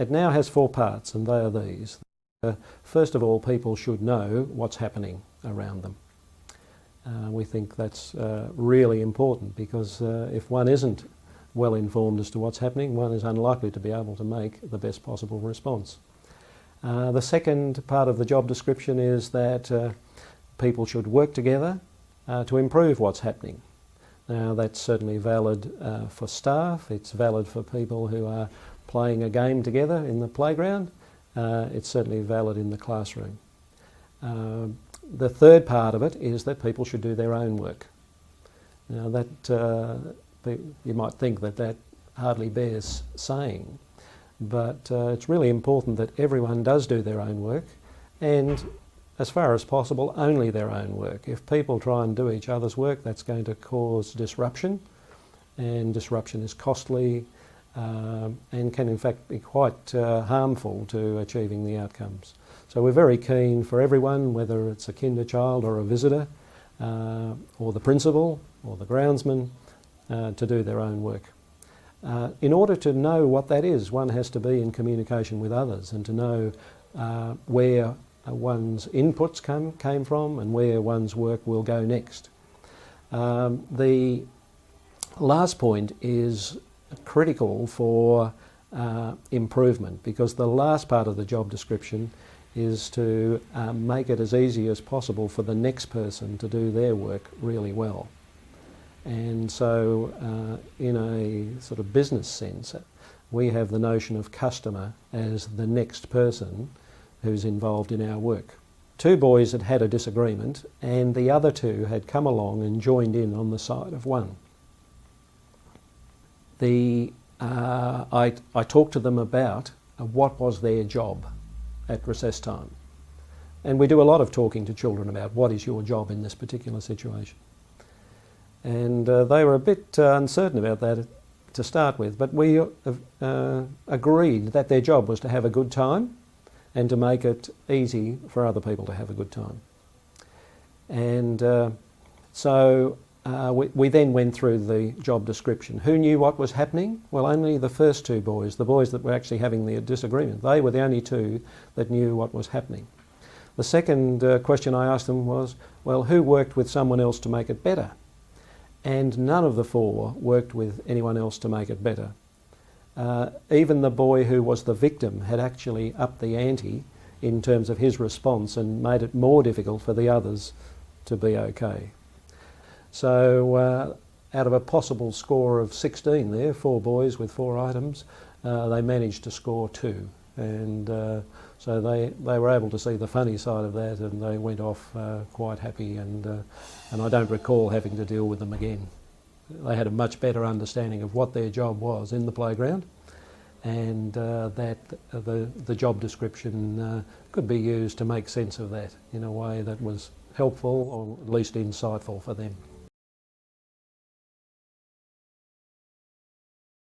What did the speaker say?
It now has 4 parts, and they are these. First of all, people should know what's happening around them. We think that's really important, because if one isn't well informed as to what's happening, one is unlikely to be able to make the best possible response. The second part of the job description is that people should work together to improve what's happening. Now, that's certainly valid for staff, it's valid for people who are playing a game together in the playground, it's certainly valid in the classroom. The third part of it is that people should do their own work. Now, that you might think that that hardly bears saying, but it's really important that everyone does do their own work, and as far as possible, only their own work. If people try and do each other's work, that's going to cause disruption, and disruption is costly and can in fact be quite harmful to achieving the outcomes. So we're very keen for everyone, whether it's a kinder child or a visitor, or the principal or the groundsman, to do their own work. In order to know what that is, one has to be in communication with others and to know where one's inputs came from and where one's work will go next. The last point is critical for improvement, because the last part of the job description is to make it as easy as possible for the next person to do their work really well. And so in a sort of business sense, we have the notion of customer as the next person who's involved in our work. 2 boys had had a disagreement, and the other 2 had come along and joined in on the side of one. I talked to them about what was their job at recess time. And we do a lot of talking to children about what is your job in this particular situation. And they were a bit uncertain about that to start with, but we agreed that their job was to have a good time and to make it easy for other people to have a good time. And so we then went through the job description. Who knew what was happening? Well, only the first 2 boys, the boys that were actually having the disagreement. They were the only 2 that knew what was happening. The second question I asked them was, well, who worked with someone else to make it better? And none of the 4 worked with anyone else to make it better. Even the boy who was the victim had actually upped the ante in terms of his response and made it more difficult for the others to be okay. So out of a possible score of 16 there, 4 boys with 4 items, they managed to score 2. And so they were able to see the funny side of that, and they went off quite happy, and I don't recall having to deal with them again. They had a much better understanding of what their job was in the playground, and that the job description could be used to make sense of that in a way that was helpful or at least insightful for them.